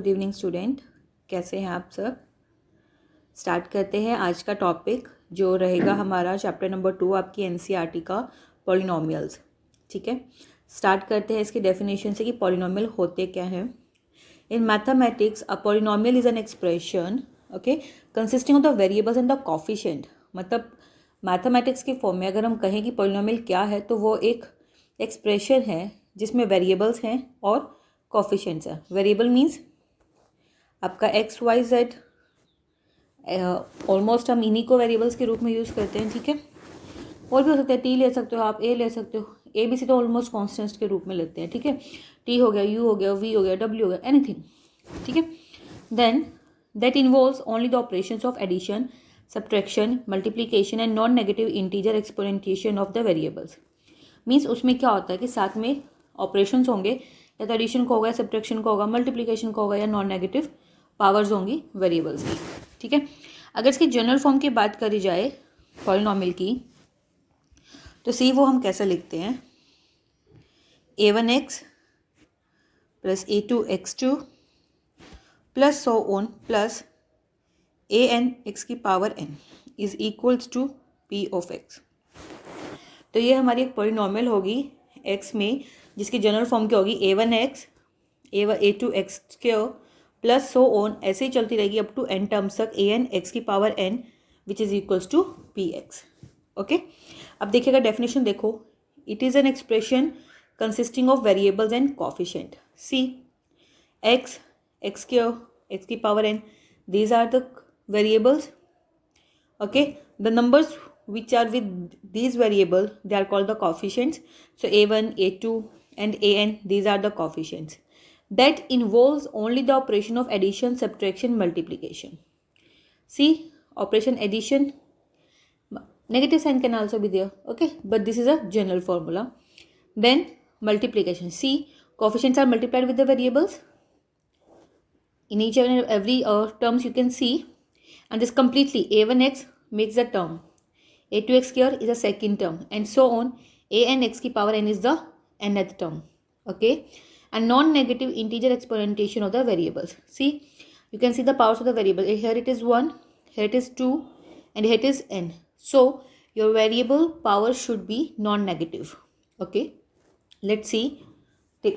Good evening student, कैसे हैं आप सब। स्टार्ट करते हैं आज का टॉपिक जो रहेगा हमारा चैप्टर नंबर 2 आपकी एनसीईआरटी का पॉलिनोमियल्स। ठीक है, स्टार्ट करते हैं इसकी डेफिनेशन से कि पॉलिनोमियल होते क्या हैं। In mathematics a polynomial is an expression okay consisting of the variables and the coefficient. मतलब मैथमेटिक्स के फॉर्म में अगर हम कहें कि पॉलिनोमियल क्या है तो वो एक एक्सप्रेशन है जिसमें वेरिएबल्स हैं और कॉफिशिएंट्स हैं। वेरिएबल मीन्स आपका एक्स वाई जेड, ऑलमोस्ट हम इन्हीं को वेरिएबल्स के रूप में यूज़ करते हैं। ठीक है, और भी हो सकता है, टी ले सकते हो आप, ए ले सकते हो, ए बी सी तो ऑलमोस्ट कॉन्स्टेंट्स के रूप में लेते हैं। ठीक है, टी हो गया, यू हो गया, वी हो गया, डब्ल्यू हो गया, एनीथिंग। ठीक है, then that involves only the operations of addition, subtraction, multiplication and non negative integer exponentiation of the variables. Means उसमें क्या होता है कि साथ में ऑपरेशंस होंगे, या तो एडिशन को होगा, सब्ट्रैक्शन को होगा, मल्टीप्लिकेशन को होगा, या नॉन नेगेटिव पावर्स होंगी वेरिएबल्स की। ठीक है, अगर इसकी जनरल फॉर्म की बात करी जाए पॉलिनोमियल की तो सी वो हम कैसे लिखते हैं, a1x plus a2x2 plus so on plus an x की power n is equals to p of x। तो ये हमारी एक पॉलिनोमियल होगी x में जिसकी जनरल फॉर्म क्या होगी, a1x a2x2 plus so on, ऐसे ही चलती रहेगी अप टू n टर्म्स तक an x की power n which is equals to px। Okay, अब देखिएगा डेफिनेशन देखो, it is an expression consisting of variables and coefficient. C x, x q, x की power n, these are the variables. Okay, the numbers which are with these variable they are called the coefficients. So a1, a2 and an, these are the coefficients that involves only the operation of addition, subtraction, multiplication. See, operation addition, negative sign can also be there, okay, but this is a general formula. Then multiplication, see, coefficients are multiplied with the variables in each and every terms you can see, and this completely a1x makes the term, a2x here is a second term, and so on, an x की power n is the nth term. Okay, and non-negative integer exponentation of the variables. See, you can see the powers of the variable, here it is 1, here it is 2, and here it is n. So your variable power should be non-negative. Okay, let's see,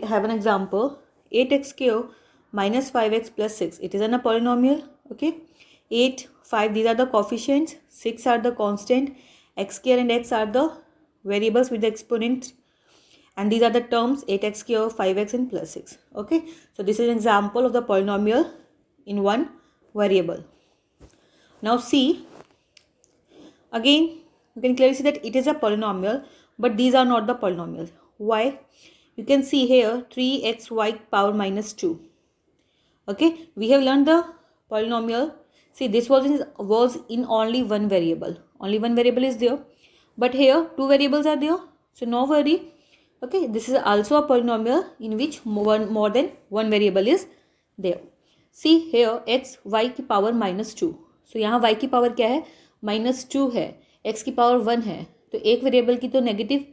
have an example, 8x cube minus 5x plus 6, it is in a polynomial. Okay, 8, 5, these are the coefficients, 6 are the constant, x square and x are the variables with the exponent, and these are the terms 8x cube, 5x and plus 6. Okay, so this is an example of the polynomial in one variable. Now see, again you can clearly see that it is a polynomial, but these are not the polynomials. Why? You can see here 3xy power minus 2. Okay, we have learned the polynomial. See, this was in only one variable. Only one variable is there, but here two variables are there. So no worry. Okay, this is also a polynomial in which more than one variable is there. See here x y की power minus 2. So यहाँ y की power क्या है, minus 2 है, x की power 1 है, तो एक वेरिएबल की तो नेगेटिव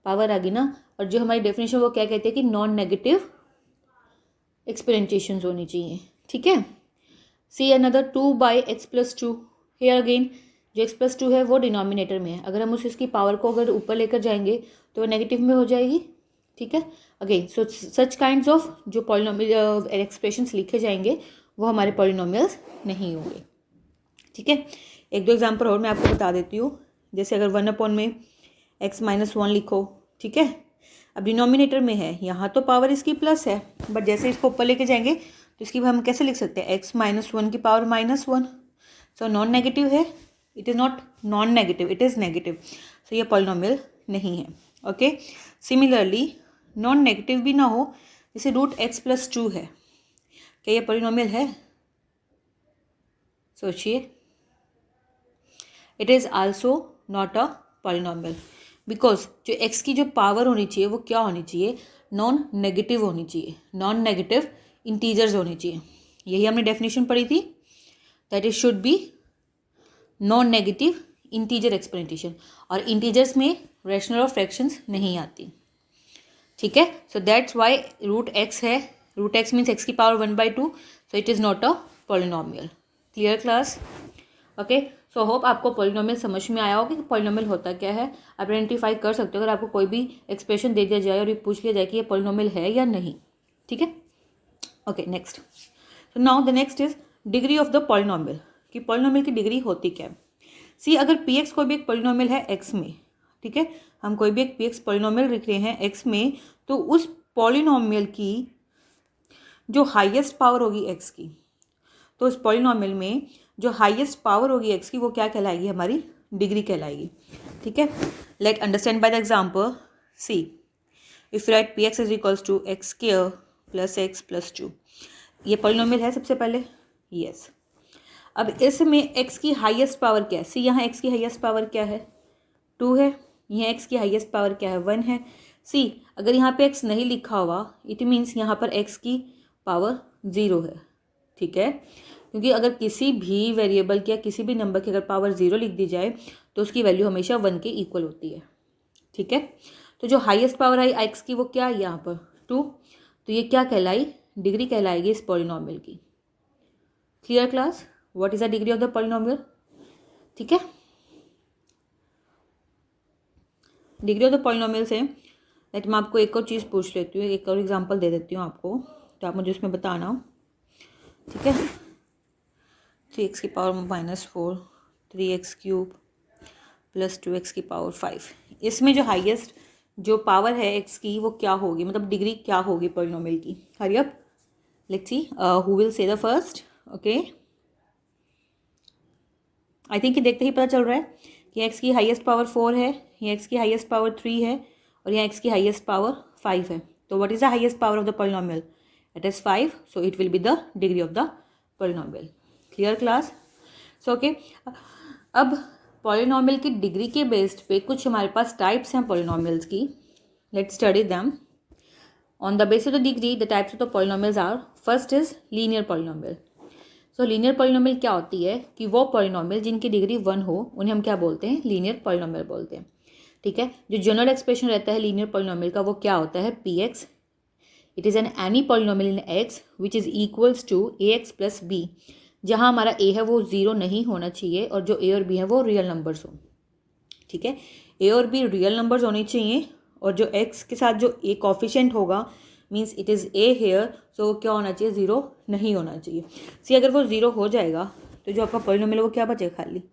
पावर आ गई ना। और जो हमारी डेफिनेशन वो क्या कहते हैं कि नॉन नेगेटिव एक्सपोनेंटिएशंस होनी चाहिए। ठीक है, see another 2 by x plus 2, here again जो x प्लस 2 है वो डिनोमिनेटर में है, अगर हम उसकी पावर को अगर ऊपर लेकर जाएंगे तो वो नेगेटिव में हो जाएगी। ठीक है, again so such kinds of जो पॉलिनोमियल एक्सप्रेशंस लिखे जाएंगे वो हमारे पॉलिनोमियल्स नहीं होंगे। ठीक है, एक दो एग्जाम्पल और मैं आपको बता देती हूँ, जैसे अगर 1 में x माइनस 1 लिखो। ठीक है, अब डिनोमिनेटर में है, यहाँ तो पावर इसकी प्लस है, बट जैसे इसको ऊपर लेके जाएंगे तो इसकी हम कैसे लिख सकते हैं, x माइनस 1 की power minus 1। So non negative है, it is not non negative, it is negative, so ये पॉलिनोमियल नहीं है। ओके, सिमिलरली नॉन नेगेटिव भी ना हो, जैसे रूट x प्लस 2 है, क्या ये पॉलिनोमियल है? सोचिए, it is also not a polynomial, because जो x की जो पावर होनी चाहिए वो क्या होनी चाहिए, नॉन नेगेटिव होनी चाहिए, नॉन नेगेटिव इंटीजर्स होनी चाहिए। यही हमने डेफिनेशन पढ़ी थी, that it should be non negative integer exponentiation, और इंटीजर्स में रैशनल और फ्रैक्शंस नहीं आती। ठीक है, so that's why root x है, रूट एक्स मीन्स एक्स की power 1/2, so it is not a polynomial. Clear class? Okay, so hope आपको पॉलिनोमियल समझ में आया होगा कि पॉलिनोमियल होता क्या है। आप आइडेंटिफाई कर सकते हो अगर आपको कोई भी एक्सप्रेशन दे दिया जाए और ये पूछ लिया जाए कि ये पॉलिनोमियल है या नहीं। ठीक है, okay next. So now the next is degree of the polynomial, कि पॉलिनोमियल की डिग्री होती क्या है। सी, अगर पी एक्स कोई भी एक पॉलिनोमियल है एक्स में, ठीक है, हम कोई भी एक पी एक्स पॉलिनोमियल लिख रहे हैं एक्स में, तो उस पॉलिनोमियल की जो हाईएस्ट पावर होगी एक्स की, तो उस पॉलिनोमियल में जो हाईएस्ट पावर होगी एक्स की वो क्या कहलाएगी, हमारी डिग्री कहलाएगी। ठीक है, let understand by the example. See, if write p x is equals to x square plus x plus 2, ये पॉलिनोमियल है सबसे पहले, यस। अब इसमें एक्स की हाईएस्ट पावर क्या है, सी यहाँ एक्स की हाईएस्ट पावर क्या है, 2 है, यहाँ एक्स की हाईएस्ट पावर क्या है, 1 है। सी, अगर यहाँ पे एक्स नहीं लिखा हुआ इट मीन्स यहाँ पर एक्स की पावर 0 है। ठीक है, क्योंकि अगर किसी भी वेरिएबल की या किसी भी नंबर की अगर पावर 0 लिख दी जाए तो उसकी वैल्यू हमेशा 1 के इक्वल होती है। ठीक है, तो जो हाईएस्ट पावर आई एक्स की वो क्या है यहाँ पर 2, तो ये क्या कहलाई, डिग्री कहलाएगी इस पॉलिनोमियल की। Clear class? What is the degree of the polynomial? ठीक है, डिग्री ऑफ द पॉलिनोमियल से लेट मैं आपको एक और चीज़ पूछ लेती हूँ, एक और एग्जांपल दे देती हूँ आपको, तो आप मुझे उसमें बताना। ठीक है, 3x की power -4, 3x cube plus 2x की पावर 5, इसमें जो हाईएस्ट जो पावर है x की वो क्या होगी, मतलब डिग्री क्या होगी पॉलिनोमियल की। Hurry up, let's see who will say the first. Okay, I think कि देखते ही पता चल रहा है कि x की हाईएस्ट पावर 4 है, ये x की हाईएस्ट पावर 3 है और यहाँ x की हाईएस्ट पावर 5 है। तो what is the highest power of the polynomial, it is 5, so it will be the degree of the polynomial. Clear class? So okay, अब पॉलिनोमियल की डिग्री के बेस्ड पे कुछ हमारे पास टाइप्स हैं पॉलिनोमियल्स की, let's study them. On the basis of the degree the types of the polynomials are, first is linear polynomial. So linear polynomial क्या होती है कि वो पॉलिनोमियल जिनकी डिग्री 1 हो उन्हें हम क्या बोलते हैं, लीनियर पॉलिनोमियल बोलते हैं। ठीक है, जो जनरल एक्सप्रेशन रहता है लीनियर पॉलिनोमियल का वो क्या होता है, p x, it is an any polynomial in x which is equals to a x plus b, जहाँ हमारा ए है वो 0 नहीं होना चाहिए और जो ए और बी है वो रियल नंबर्स हो। ठीक है, ए और बी रियल नंबर्स होने चाहिए और जो एक्स के साथ जो ए कॉफिशेंट होगा means it is a here, so क्या होना चाहिए, 0 नहीं होना चाहिए। सी, अगर वो 0 हो जाएगा तो जो आपका पॉलिनोमियल वो क्या बचेगा, खाली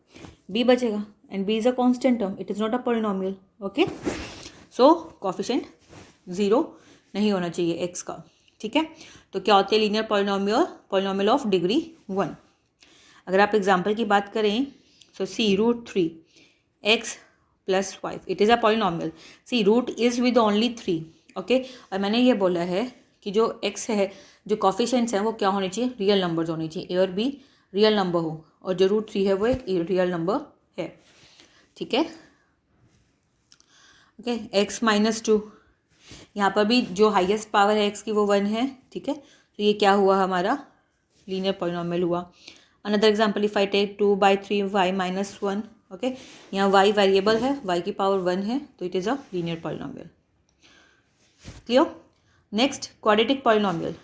बी बचेगा, and b is a constant term, it is not a polynomial. Okay, so coefficient 0 नहीं होना चाहिए एक्स का। ठीक है, तो क्या होते हैं linear polynomial, polynomial of degree 1। अगर आप एग्जांपल की बात करें so see √3 x plus 5, it is a polynomial. See, root is with only 3। Okay, और मैंने ये बोला है कि जो x है, जो कॉफिशेंट्स हैं वो क्या होने चाहिए, रियल नंबर्स होने चाहिए, ए और बी रियल नंबर हो, और जो √3 है वो एक रियल नंबर है। ठीक है, ओके, x -2, यहाँ पर भी जो हाईएस्ट पावर है x की वो 1 है। ठीक है, तो ये क्या हुआ, हमारा लीनियर पॉलिनोमियल हुआ। Another example, if I take 2/3y -1, okay, यहाँ y वेरिएबल है, y की पावर 1 है, तो it is a linear polynomial. Clear? Next, quadratic polynomial.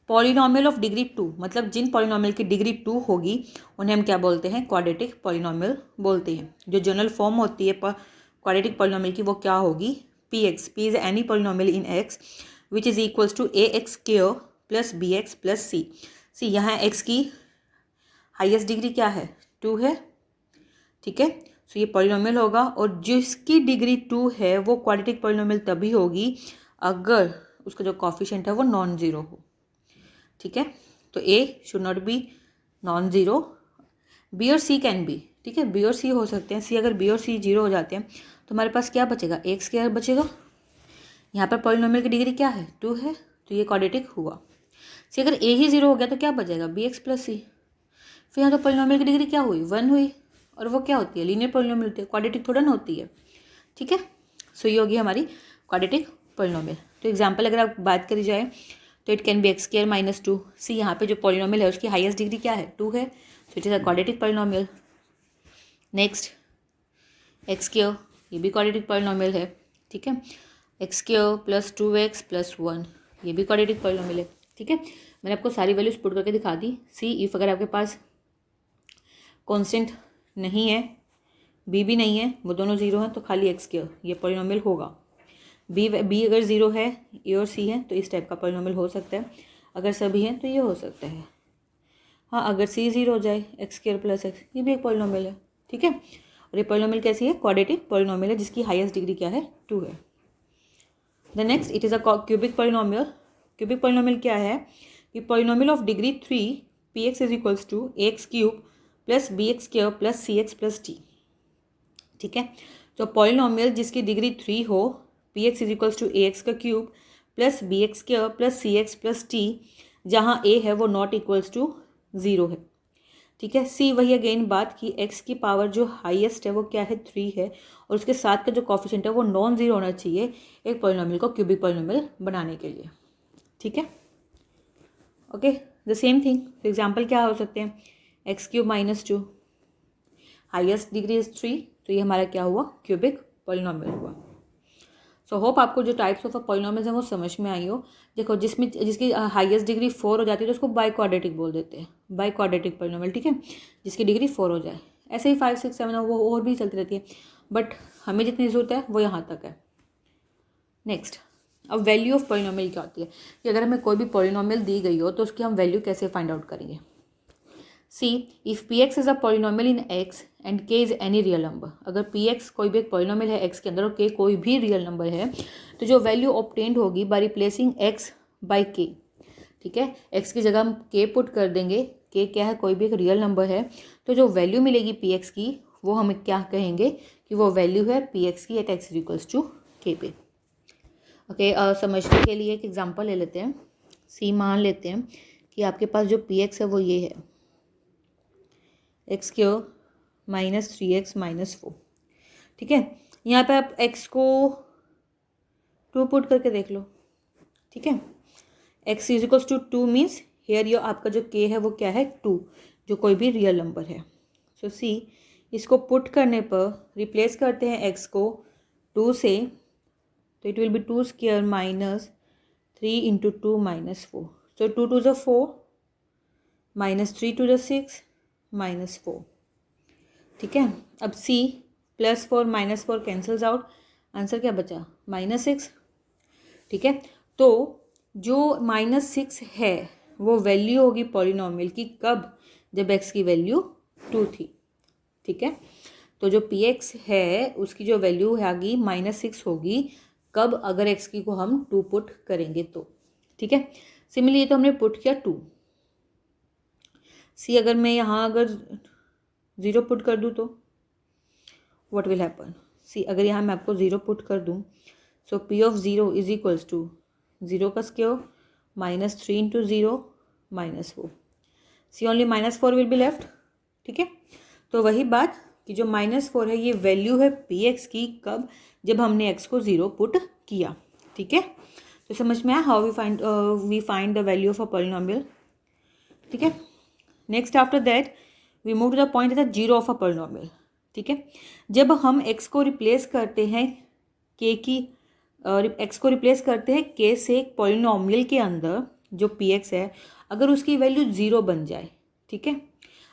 Polynomial of degree 2, मतलब जिन पॉलिनोमियल की डिग्री 2 होगी उन्हें हम क्या बोलते हैं, क्वाड्रेटिक पॉलिनोमियल बोलते हैं। जो जनरल फॉर्म होती है क्वाड्रेटिक पॉलिनोमियल की वो क्या होगी, p x, p is any polynomial in x which is equals to a x square plus b x plus c. C, यहाँ एक्स की हाईएस्ट डिग्री क्या है, 2 है। ठीक है, सो ये पॉलिनोमियल होगा, और जिसकी डिग्री 2 है वो क्वाड्रेटिक पॉलिनोमियल तभी होगी अगर उसका जो कॉफिशिएंट है वो नॉन ज़ीरो हो। ठीक है, तो a should not be non zero, b और सी कैन बी। ठीक है, बी और सी हो सकते हैं, सी अगर बी और सी 0 हो जाते हैं तो हमारे पास क्या बचेगा, एक्स स्क्वायर बचेगा। यहाँ पर पॉलिनोमियल की डिग्री क्या है, 2 है, तो ये क्वाड्रेटिक हुआ। सी, अगर ए ही 0 हो गया तो क्या बचेगा, बी एक्स प्लस सी। फिर यहाँ तो पॉलिनोमियल की डिग्री क्या हुई, 1 हुई, और वो क्या होती है, लीनियर पॉलिनोमियल होती है, क्वाड्रेटिक थोड़ा ना होती है। ठीक है, सो ये होगी हमारी क्वाड्रेटिक पॉलिनोमियल। तो एग्जांपल अगर आप बात करी जाए तो it can be x square -2। सी, यहाँ पे जो पॉलिनोमियल है उसकी हाईएस्ट डिग्री क्या है, 2 है, तो it is a quadratic polynomial. Next, x square, ये भी क्वाड्रेटिक पॉलिनोमियल है। ठीक है, x square plus 2x plus 1, ये भी क्वाड्रेटिक पॉलिनोमियल है। ठीक है, मैंने आपको सारी वैल्यूज पुट करके दिखा दी। सी इफ़ अगर आपके पास कांस्टेंट नहीं है, बी भी नहीं है, वो दोनों ज़ीरो हैं, तो खाली एक्स स्क्वायर ये पॉलिनोमियल होगा। बी अगर ज़ीरो है, ए और सी है, तो इस टाइप का पॉलिनोमियल हो सकता है। अगर सभी हैं तो ये हो सकता है। हाँ, अगर सी ज़ीरो हो जाए, एक्स स्क्वायर प्लस एक्स, ये भी एक पॉलिनोमियल है, ठीक है। और ये पॉलिनोमियल कैसी है? क्वाड्रेटिक पॉलिनोमियल है जिसकी हाईएस्ट डिग्री क्या है? 2 है। The next it is a cubic polynomial. Cubic polynomial क्या है कि polynomial of degree 3 p x is equals to a x cube plus b x square plus c x plus d, ठीक है। तो polynomial जिसकी डिग्री 3 हो, p x is equals to a x का cube plus b x square plus c x plus d, जहाँ a है वो not equals to 0 है, ठीक है। सी वही अगेन बात कि एक्स की पावर जो हाईएस्ट है वो क्या है? 3 है, और उसके साथ का जो कॉफिशिएंट है वो नॉन ज़ीरो होना चाहिए एक पॉलिनोमियल को क्यूबिक पॉलिनोमियल बनाने के लिए, ठीक है। Okay, the same thing example क्या हो सकते हैं? X cube minus 2, highest degree is 3, तो ये हमारा क्या हुआ? क्यूबिक पॉलिनोमियल हुआ। सो होप आपको जो टाइप्स ऑफ पॉलिनोमियल्स हैं वो समझ में आई हो। देखो, जिसकी हाईएस्ट डिग्री 4 हो जाती है तो उसको बाई क्वाड्रेटिक बोल देते हैं, बाई क्वाड्रेटिक पॉलिनोमियल, ठीक है, जिसकी डिग्री 4 हो जाए। ऐसे ही 5 6 7 वो और भी चलती रहती है, बट हमें जितनी ज़रूरत है वो यहाँ तक है। नेक्स्ट, अब वैल्यू ऑफ पॉलिनोमियल क्या होती है कि अगर हमें कोई भी पॉलिनोमियल दी गई हो तो उसकी हम वैल्यू कैसे फाइंड आउट करेंगे? सी if P x is a polynomial in x and के इज़ एनी रियल नंबर, अगर पी एक्स कोई भी एक पॉलिनोमियल है एक्स के अंदर और के कोई भी रियल नंबर है, तो जो वैल्यू ऑब्टेन्ड होगी बाय रिप्लेसिंग एक्स बाय के, ठीक है, एक्स की जगह हम के पुट कर देंगे, के क्या है? कोई भी एक रियल नंबर है, तो जो वैल्यू मिलेगी पी एक्स की वो हम क्या कहेंगे कि वो वैल्यू है पी एक्स की एट एक्स इक्वल्स टू के पे। ओके, समझने के लिए एक एग्जांपल ले लेते हैं। सी मान लेते हैं कि आपके पास जो पी एक्स है वो ये है, x cube minus 3x minus 4, ठीक है। यहाँ पे आप x को 2 पुट करके देख लो, ठीक है। x is equals to 2 means here यो आपका जो k है वो क्या है? 2, जो कोई भी रियल नंबर है। सो सी इसको पुट करने पर रिप्लेस करते हैं x को 2 से, तो it will B 2 square minus 3 into 2 minus 4, सो 2 2 ज़ा 4 माइनस 3 2 ज़ा 6 माइनस 4, ठीक है। अब c plus 4 minus 4 cancels out, answer क्या बचा? -6, ठीक है। तो जो -6 है वो वैल्यू होगी पॉलिनोमियल की कब? जब x की वैल्यू 2 थी, ठीक है। तो जो px है उसकी जो वैल्यू है आगे -6 होगी कब? अगर x की को हम 2 पुट करेंगे तो, ठीक है। सिमिलरली तो हमने पुट किया 2, सी अगर मैं यहाँ अगर 0 पुट कर दूँ तो व्हाट विल हैपन? सी अगर यहाँ मैं आपको 0 पुट कर दूँ, so p of 0 is equals to 0 का square minus 3 into 0 minus 4, see only -4 will be left, ठीक है। तो वही बात कि जो -4 है ये वैल्यू है पी एक्स की कब? जब हमने एक्स को 0 पुट किया, ठीक है। तो समझ में आया how we find the value of a polynomial, ठीक है। Next after that we move to the point the zero of a polynomial, ठीक है। जब हम x को रिप्लेस करते हैं k की x को रिप्लेस करते हैं k से एक पॉलिनोमियल के अंदर जो px है, अगर उसकी वैल्यू 0 बन जाए, ठीक है,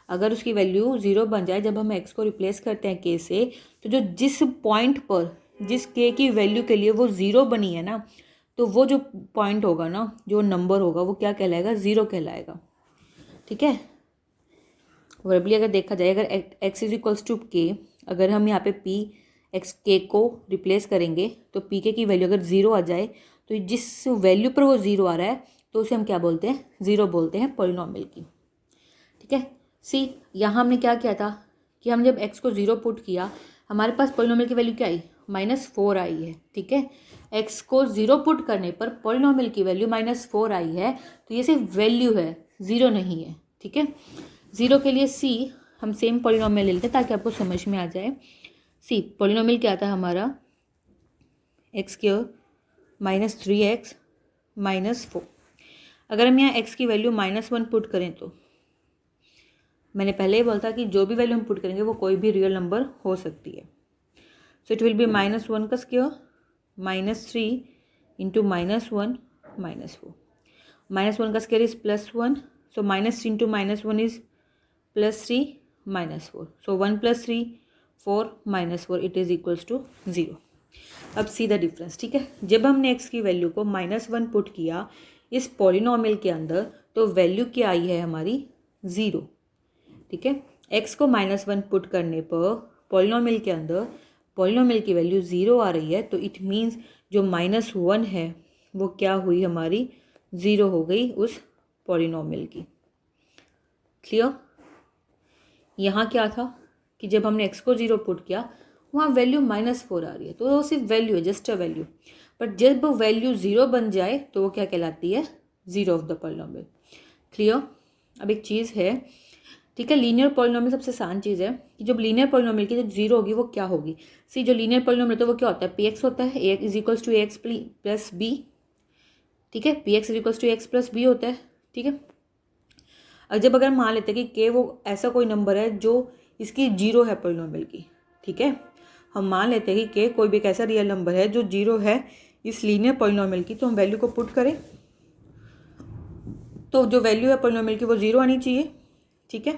अगर उसकी वैल्यू 0 बन जाए जब हम x को रिप्लेस करते हैं k से, तो जो जिस पॉइंट पर जिस k की वैल्यू के लिए वो 0 बनी है ना, तो वो जो पॉइंट होगा ना, जो नंबर होगा वो क्या कहलाएगा? 0 कहलाएगा, ठीक है। वर्बली अगर देखा जाए, अगर x इज इक्वल्स टू के, अगर हम यहाँ पे पी एक्स के को रिप्लेस करेंगे तो पी के की वैल्यू अगर 0 आ जाए, तो जिस वैल्यू पर वो 0 आ रहा है तो उसे हम क्या बोलते हैं? 0 बोलते हैं पॉलिनोमियल की, ठीक है। सी यहाँ हमने क्या किया था कि हम जब x को 0 पुट किया, हमारे पास पॉलिनोमियल की वैल्यू क्या आई? -4 आई है, ठीक है। x को 0 पुट करने पर पॉलिनोमियल की वैल्यू -4 आई है, तो ये सिर्फ वैल्यू है, 0 नहीं है, ठीक है। 0 के लिए सी हम सेम पॉलिनोमियल ले लेते हैं ताकि आपको समझ में आ जाए। सी पॉलिनोमियल क्या था हमारा? X cube minus 3x minus 4, अगर हम यहाँ x की वैल्यू -1 पुट करें तो मैंने पहले ही बोला था कि जो भी वैल्यू हम पुट करेंगे वो कोई भी रियल नंबर हो सकती है। सो इट विल बी -1 का स्क्वायर -3 इंटू -1 -4, -1 का square is +1, so -3 into -1 is +3 -4, सो 1 + 3 4 -4 इट इज़ इक्वल्स टू 0। अब सी द डिफरेंस, ठीक है। जब हमने x की वैल्यू को -1 पुट किया इस पॉलिनोमियल के अंदर तो वैल्यू क्या आई है हमारी 0, ठीक है। x को -1 पुट करने पर पॉलिनोमियल के अंदर पॉलिनोमियल की वैल्यू 0 आ रही है, तो इट मीन्स जो -1 है वो क्या हुई हमारी 0 हो गई उस पॉलिनोमियल की। क्लियर। यहाँ क्या था कि जब हमने x को 0 पुट किया वहाँ वैल्यू -4 आ रही है, तो वो सिर्फ वैल्यू है, जस्ट अ वैल्यू। बट जब वैल्यू 0 बन जाए तो वो क्या कहलाती है, 0 ऑफ द पॉलिनोमियल। क्लियर। अब एक चीज़ है, ठीक है, लीनियर पॉलिनोमियल सबसे आसान चीज़ है कि जब लीनियर पॉलिनोमियल की जो 0 होगी वो क्या होगी। सी जो लीनियर पॉलिनोमियल होता है वो क्या होता है, px होता है, a is equals to ax plus b, ठीक है, px is equals to x plus b होता है, ठीक है। और जब अगर मान लेते हैं कि k वो ऐसा कोई नंबर है जो इसकी 0 है पॉलिनोमियल की, ठीक है, हम मान लेते हैं कि k कोई भी एक ऐसा रियल नंबर है जो 0 है इस लीनियर पॉलिनोमियल की, तो हम वैल्यू को पुट करें तो जो वैल्यू है पॉलिनोमियल की वो 0 आनी चाहिए, ठीक है।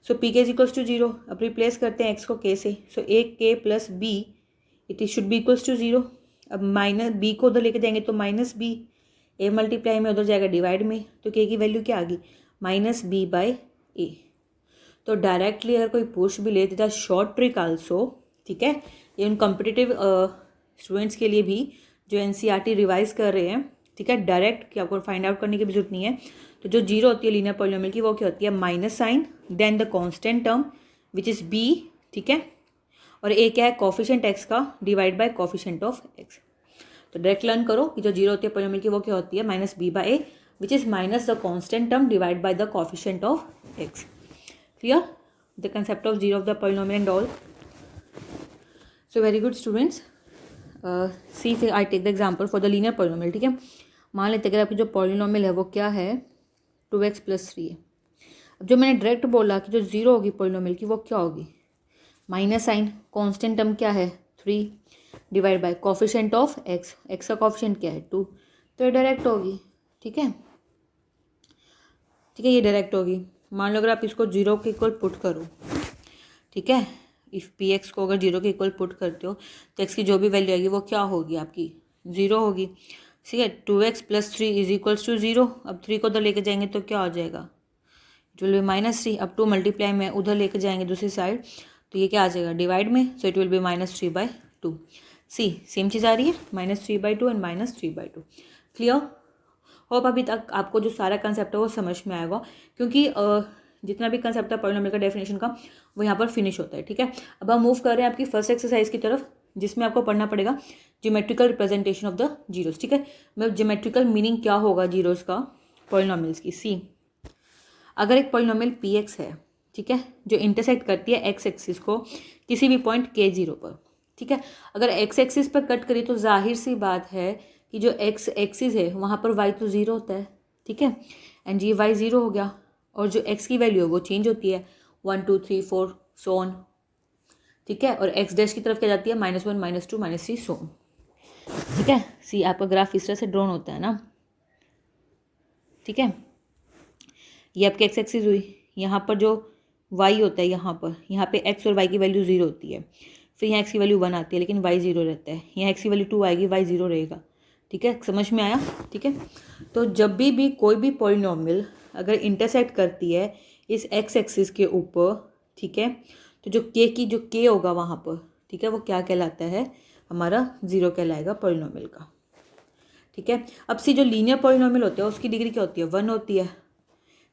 सो पी के इज इक्वल्स टू 0, अब रिप्लेस करते हैं x को k से, so a k plus b it is should be equals to 0। अब माइनस b को उधर लेके जाएंगे तो -b, a मल्टीप्लाई में उधर जाएगा डिवाइड में, तो k की वैल्यू क्या आ गई -b/a। तो डायरेक्टली अगर कोई पूछ भी ले देता शॉर्ट ट्रिक आल्सो, ठीक है, ये उन कॉम्पिटिटिव स्टूडेंट्स के लिए भी जो एनसीईआरटी रिवाइज कर रहे हैं, ठीक है, डायरेक्ट कि आपको फाइंड आउट करने की भी जरूरत नहीं है। तो जो 0 होती है लीनियर पॉलिनोमियल की वो क्या होती है, minus sign then the constant term which is b, ठीक है, और a क्या है कोफिशिएंट x का divide by coefficient of x। तो डायरेक्ट लर्न करो कि जो 0 होती है पॉलिनोमियल की वो क्या होती है -b/a which is minus the constant term divide by the coefficient of x। Clear the concept of 0 of the polynomial and all. So very good students. See if I take the example for the linear polynomial, ठीक है। मान लेते हैं अगर आपकी जो polynomial है वो क्या है 2x + 3 है। अब जो मैंने डायरेक्ट बोला कि जो 0 होगी polynomial की वो क्या होगी, माइनस साइन, कांस्टेंट टर्म क्या है 3 divide by coefficient of x, x का कोफिशिएंट क्या है 2, तो ये डायरेक्ट होगी, ठीक है, ठीक है, ये डायरेक्ट होगी। मान लो अगर आप इसको 0 के इक्वल पुट करो, ठीक है, इफ़ पी एक्स को अगर 0 के इक्वल पुट करते हो तो x की जो भी वैल्यू आएगी वो क्या होगी आपकी 0 होगी, ठीक है। 2x + 3 is equals to 0। अब 3 को उधर लेके जाएंगे तो क्या हो जाएगा, इट विल बी -3। अब 2 मल्टीप्लाई में उधर लेके जाएंगे दूसरी साइड तो ये क्या आ जाएगा डिवाइड में, so it will be -3/2। See same चीज़ आ रही है -3/2 एंड -3/2। क्लियर। होप अभी तक आपको जो सारा कंसेप्ट है वो समझ में आएगा, क्योंकि जितना भी कंसेप्ट है पॉलिनोमियल का डेफिनेशन का वो यहाँ पर फिनिश होता है, ठीक है। अब हम मूव कर रहे हैं आपकी फर्स्ट एक्सरसाइज की तरफ, जिसमें आपको पढ़ना पड़ेगा geometrical representation of the zeros, ठीक है। मतलब ज्योमेट्रिकल मीनिंग क्या होगा जीरोस का पॉलिनोमियल्स की। सी अगर एक पॉलिनोमियल पी एक्स है, ठीक है, जो इंटरसेक्ट करती है एक्स एक्सिस को किसी भी पॉइंट k0 पर, ठीक है, अगर एक्स एक्सिस पर कट करिए तो जाहिर सी बात है कि जो एक्स एक्सिस है वहाँ पर y तो 0 होता है, ठीक है, एंड ये y 0 हो गया, और जो x की वैल्यू है वो चेंज होती है 1 2 3 4 सो ऑन, ठीक है, और x डैश की तरफ क्या जाती है -1 -2 -3 सो ऑन, ठीक है। सी आपका ग्राफ इस तरह से ड्रॉन होता है ना, ठीक है, ये आपकी x एक्सिस हुई, यहाँ पर जो y होता है यहाँ पे x और y की वैल्यू 0 होती है, फिर यहाँ x की वैल्यू 1 आती है लेकिन y 0 रहता है, यहाँ x की वैल्यू 2 आएगी y 0 रहेगा, ठीक है, समझ में आया, ठीक है। तो जब भी कोई भी पॉलिनोमियल अगर इंटरसेक्ट करती है इस x एक्सिस के ऊपर, ठीक है, तो जो k होगा वहाँ पर, ठीक है, वो क्या कहलाता है हमारा 0 कहलाएगा पॉलिनोमियल का, ठीक है। अब सी जो लीनियर पॉलिनोमियल होते हैं उसकी डिग्री क्या होती है 1 होती है,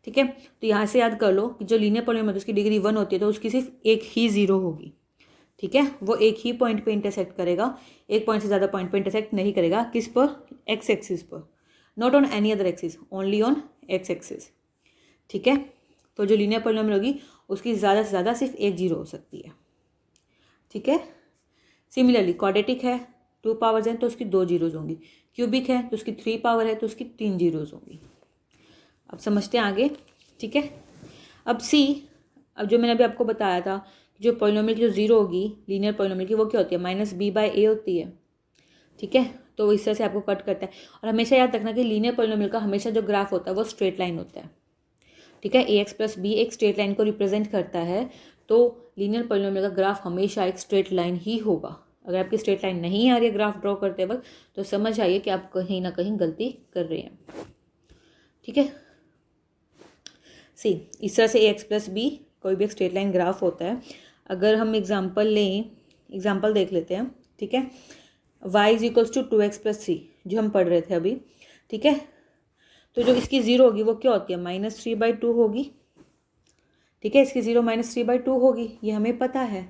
ठीक है। तो यहाँ से याद कर लो कि जो लीनियर पॉलिनोमियल उसकी डिग्री 1 होती है तो उसकी सिर्फ एक ही 0 होगी, ठीक है, वो एक ही पॉइंट पे इंटरसेक्ट करेगा, एक पॉइंट से ज़्यादा पॉइंट पे इंटरसेक्ट नहीं करेगा, किस पर, एक्स एक्सिस पर, not on any other axis, only on x axis, ठीक है। तो जो लीनियर पॉलिनोमियल होगी उसकी ज़्यादा से ज़्यादा सिर्फ एक 0 हो सकती है, ठीक है। सिमिलरली क्वाड्रेटिक है 2 पावर्स हैं तो उसकी 2 जीरोज होंगी, क्यूबिक है तो उसकी 3 पावर है तो उसकी 3 जीरोज होंगी। अब समझते हैं आगे, ठीक है। अब सी, अब जो मैंने अभी आपको बताया था जो पॉलिनोमियल की जो 0 होगी लीनियर पॉलिनोमियल की वो क्या होती है -b/a होती है, ठीक है। तो इस तरह से आपको कट करता है। और हमेशा याद रखना कि लीनियर पॉलिनोमियल का हमेशा जो ग्राफ होता है वो स्ट्रेट लाइन होता है, ठीक है। ax प्लस बी एक स्ट्रेट लाइन को रिप्रेजेंट करता है, तो लीनियर पॉलिनोमियल का ग्राफ हमेशा एक स्ट्रेट लाइन ही होगा। अगर आपकी स्ट्रेट लाइन नहीं आ रही है ग्राफ ड्रॉ करते वक्त, तो समझ आइए कि आप कहीं ना कहीं गलती कर रहे हैं, ठीक है। सी इस तरह से ax प्लस बी कोई भी एक स्ट्रेट लाइन ग्राफ होता है। अगर हम एग्जाम्पल लें, एग्जाम्पल देख लेते हैं, ठीक है। y is equals to 2x plus 3 जो हम पढ़ रहे थे अभी, ठीक है। तो जो इसकी ज़ीरो होगी वो क्या होती है, -3/2 होगी, ठीक है। इसकी ज़ीरो -3/2 होगी, ये हमें पता है।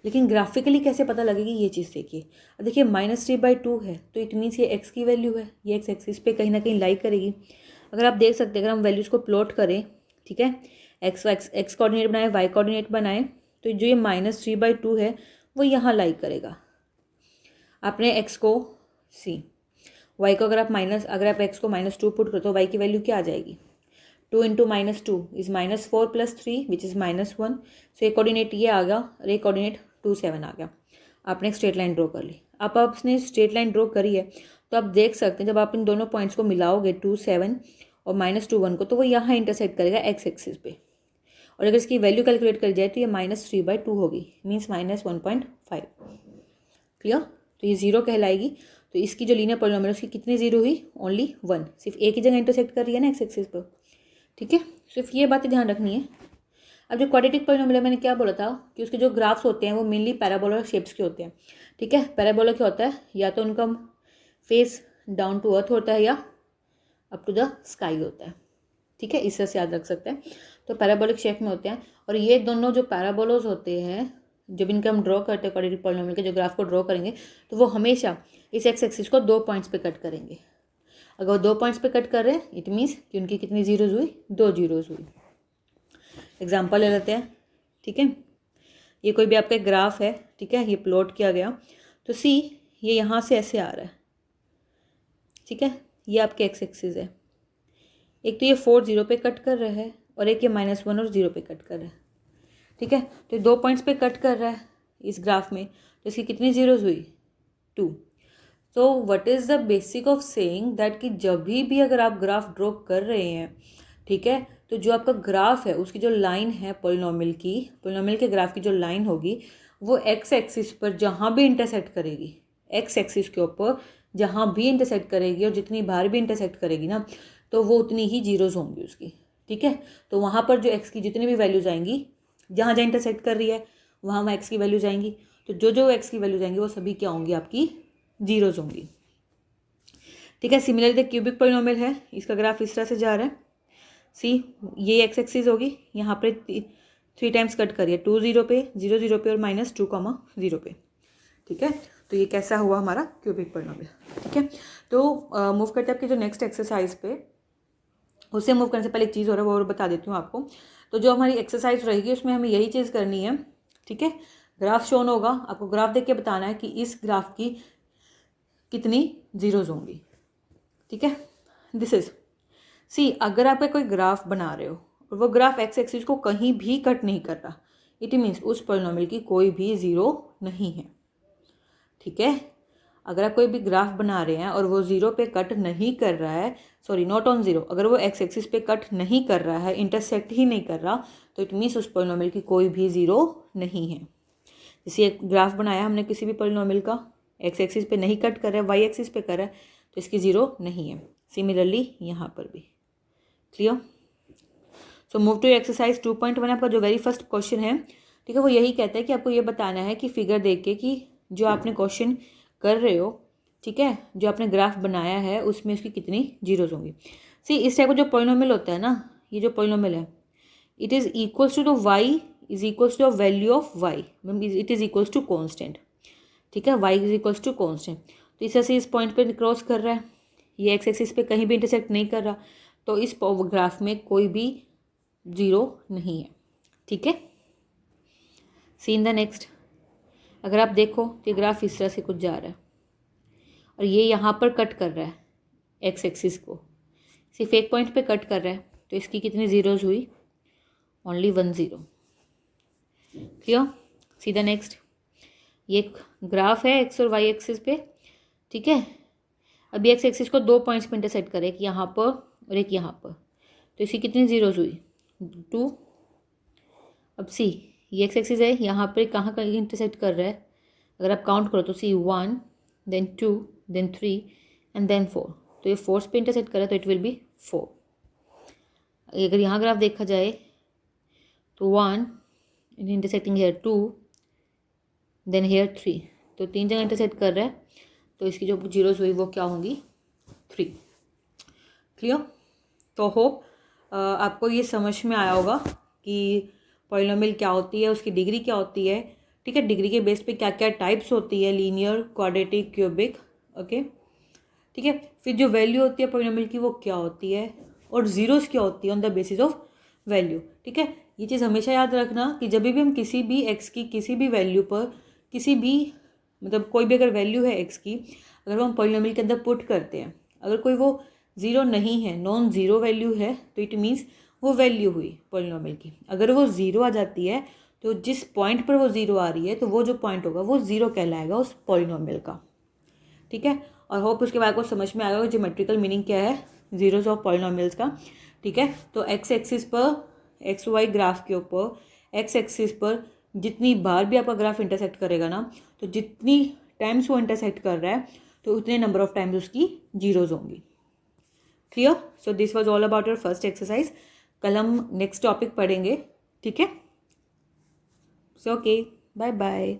लेकिन ग्राफिकली कैसे पता लगेगी ये चीज़ देखिए। अब देखिए -3/2 है तो इट मीन्स ये x की वैल्यू है, ये x एक्सिस पे कहीं ना कहीं लाई करेगी। अगर आप देख सकते हैं, अगर हम वैल्यूज़ को प्लॉट करें, ठीक है, x कोऑर्डिनेट बनाए, y कोऑर्डिनेट बनाए, तो जो ये -3/2 है वो यहाँ लाई करेगा। आपने x को y को अगर आप x को -2 पुट करो तो y की वैल्यू क्या आ जाएगी, 2 into -2 is -4 plus 3 which is -1। सो एक कोऑर्डिनेट ये आ गया और एक कोऑर्डिनेट 2 7 आ गया। आपने एक स्ट्रेट लाइन ड्रॉ कर ली। अब आपने स्ट्रेट लाइन ड्रॉ करी है तो आप देख सकते हैं जब आप इन दोनों पॉइंट्स को मिलाओगे 2 7 और -2 1 को, तो वो यहाँ इंटरसेक्ट करेगा x एक्सिस पे। और अगर इसकी वैल्यू कैलकुलेट करी जाए तो ये -3/2 होगी, मीन्स -1.5। क्लियर। तो ये जीरो कहलाएगी। तो इसकी जो लीनियर पॉलिनोमियल उसकी कितनी जीरो हुई, ओनली 1। सिर्फ एक ही जगह इंटरसेक्ट कर रही है ना x एक्सिस पर, ठीक है। सिर्फ ये बातें ध्यान रखनी है। अब जो क्वाड्रेटिक पॉलिनोमियल मैंने क्या बोला था कि उसके जो ग्राफ्स होते हैं वो मेनली पैराबोला शेप्स के होते हैं, ठीक है। पैराबोला क्या होता है, या तो उनका फेस डाउन टू अर्थ होता है या अप टू द स्काई होता है, ठीक है। इस तरह से याद रख सकते हैं। तो पैराबोलिक शेप में होते हैं। और ये दोनों जो पैराबोलोज होते हैं, जब इनका हम ड्रॉ करते हैं क्वाड्रेटिक पॉलिनोमियल के जो ग्राफ को ड्रॉ करेंगे, तो वो हमेशा इस एक्स एक्सिस को 2 पॉइंट्स पे कट करेंगे। अगर वो 2 पॉइंट्स पे कट कर रहे हैं इट मीन्स कि उनकी कितनी जीरोज हुई, 2 जीरोज हुई। एग्जाम्पल ले लेते हैं, ठीक है। ये कोई भी आपका एक ग्राफ है, ठीक है, ये प्लॉट किया गया। तो सी ये यहाँ से ऐसे आ रहा है, ठीक है। ये आपके एक्स एक्सिस है। एक तो ये 4 0 पे कट कर रहा है और एक ये -1 और 0 पे कट कर रहा है, ठीक है। तो 2 पॉइंट्स पे कट कर रहा है इस ग्राफ में, तो इसकी कितनी जीरोज हुई, 2। So what is the basic of saying that कि जब भी अगर आप ग्राफ ड्रॉ कर रहे हैं, ठीक है, तो जो आपका ग्राफ है उसकी जो लाइन है पॉलिनोमियल के ग्राफ की जो लाइन होगी वो एक्स एक्सिस पर जहाँ भी इंटरसेक्ट करेगी, एक्स एक्सिस के ऊपर जहाँ भी इंटरसेक्ट करेगी और जितनी बार भी इंटरसेक्ट करेगी ना, तो वो उतनी ही जीरोज होंगी उसकी, ठीक है। तो वहाँ पर जो एक्स की जितनी भी वैल्यूज आएंगी, जहाँ जहाँ इंटरसेक्ट कर रही है वहाँ एक्स की वैल्यूज आएंगी, तो जो एक्स की वैल्यूज आएंगी वो सभी क्या होंगी, आपकी जीरोज होंगी, ठीक है। सिमिलरली क्यूबिक पॉलिनोमियल है, इसका ग्राफ इस तरह से जा रहा है। सी ये एक्स एक्सिस होगी, यहाँ पे 3 टाइम्स कट करिए, 2 0 पे, 0 0 पे और -2, 0 पे, ठीक है। तो ये कैसा हुआ हमारा क्यूबिक पॉलिनोमियल, ठीक है। तो मूव करते हैं आपकी जो नेक्स्ट एक्सरसाइज पे। उससे मूव करने से पहले एक चीज़ और बता देती हूँ आपको। तो जो हमारी एक्सरसाइज रहेगी उसमें हमें यही चीज़ करनी है, ठीक है। ग्राफ शोन होगा, आपको ग्राफ देख के बताना है कि इस ग्राफ की कितनी जीरोज होंगी, ठीक है। दिस इज सी अगर आप कोई ग्राफ बना रहे हो और वो ग्राफ एक्स एक्सिस को कहीं भी कट नहीं कर रहा, इट मीन्स उस पॉलिनोमियल की कोई भी जीरो नहीं है, ठीक है। अगर आप कोई भी ग्राफ बना रहे हैं और वो जीरो पे कट नहीं कर रहा है, सॉरी नॉट ऑन जीरो, अगर वो एक्स एक्सिस पे कट नहीं कर रहा है, इंटरसेक्ट ही नहीं कर रहा, तो इट मीन्स उस पॉलिनोमियल की कोई भी जीरो नहीं है। जैसे एक ग्राफ बनाया हमने किसी भी पॉलिनोमियल का, एक्स एक्सिस पे नहीं कट कर रहा है, वाई एक्सिस पे कर रहा है, तो इसकी जीरो नहीं है। सिमिलरली यहाँ पर भी, clear. So move to exercise 2.1। आपका जो वेरी फर्स्ट क्वेश्चन है, ठीक है, वो यही कहता है कि आपको ये बताना है कि फिगर देख के कि जो आपने क्वेश्चन कर रहे हो, ठीक है, जो आपने ग्राफ बनाया है उसमें उसकी कितनी जीरोज होंगी। सी इस टाइप का जो पॉलिनोमियल होता है ना, ये जो पॉलिनोमियल है, it is equals to the y is equals to the value of y, it is equals to constant, ठीक है। Y is equals to constant. तो इस तरह से इस पॉइंट पर क्रॉस कर रहा है, ये एक्स एक्सिस पे कहीं भी इंटरसेक्ट नहीं कर रहा, तो इस ग्राफ में कोई भी जीरो नहीं है, ठीक है। सी इन द नेक्स्ट। अगर आप देखो तो ये ग्राफ इस तरह से कुछ जा रहा है और ये यहाँ पर कट कर रहा है एक्स एक्सिस को, सिर्फ एक पॉइंट पे कट कर रहा है, तो इसकी कितनी जीरोज हुई, only 1 0, clear. See the next. ये एक ग्राफ है एक्स और वाई एक्सिस पे, ठीक है। अभी एक्स एक्सिस को 2 पॉइंट्स पे इंटरसेक्ट करें, एक यहाँ पर और एक यहाँ पर, तो इसकी कितनी जीरोज हुई 2। अब सी ये एक्स एक्सिस है, यहाँ पर कहाँ कहीं इंटरसेक्ट कर रहा है, अगर आप काउंट करो तो सी 1 देन 2 देन 3 एंड देन 4, तो ये 4 पे इंटरसेक्ट कर रहा है तो इट विल बी 4। अगर यहाँ ग्राफ देखा जाए तो 1 इंटरसेक्टिंग हेयर 2 देन हेयर 3, तो 3 जगह इंटरसेक्ट कर रहा है, तो इसकी जो जीरोज हुई वो क्या होंगी 3। क्लियर? तो होप आपको ये समझ में आया होगा कि पॉलिनोमियल क्या होती है, उसकी डिग्री क्या होती है। ठीक है, डिग्री के बेस पे क्या क्या टाइप्स होती है, लीनियर, क्वाड्रेटिक, क्यूबिक। ओके, ठीक है। फिर जो वैल्यू होती है पॉलिनोमियल की वो क्या होती है, और जीरोस क्या होती है on the basis of value. ठीक है, ये चीज़ हमेशा याद रखना कि जब भी हम किसी भी एक्स की किसी भी वैल्यू पर, किसी भी मतलब कोई भी अगर वैल्यू है एक्स की, अगर वो हम पॉलिनोमियल के अंदर पुट करते हैं, अगर कोई वो ज़ीरो नहीं है, नॉन ज़ीरो वैल्यू है, तो इट मीन्स वो वैल्यू हुई पॉलिनोमियल की। अगर वो ज़ीरो आ जाती है तो जिस पॉइंट पर वो ज़ीरो आ रही है, तो वो जो पॉइंट होगा वो ज़ीरो कहलाएगा उस पॉलिनोमियल का। ठीक है, और होप उसके बाद को समझ में आएगा ज्योमेट्रिकल मीनिंग क्या है जीरोस ऑफ पॉलिनोमियल्स का। ठीक है, तो एक्स एक्सिस पर, एक्स वाई ग्राफ के ऊपर एक्स एक्सिस पर जितनी बार भी आपका ग्राफ इंटरसेक्ट करेगा ना, तो जितनी टाइम्स वो इंटरसेक्ट कर रहा है तो उतने नंबर ऑफ टाइम्स उसकी जीरोज होंगी। Clear? So this was all about your first exercise. कल हम नेक्स्ट टॉपिक पढ़ेंगे। ठीक है, सो ओके, बाय बाय।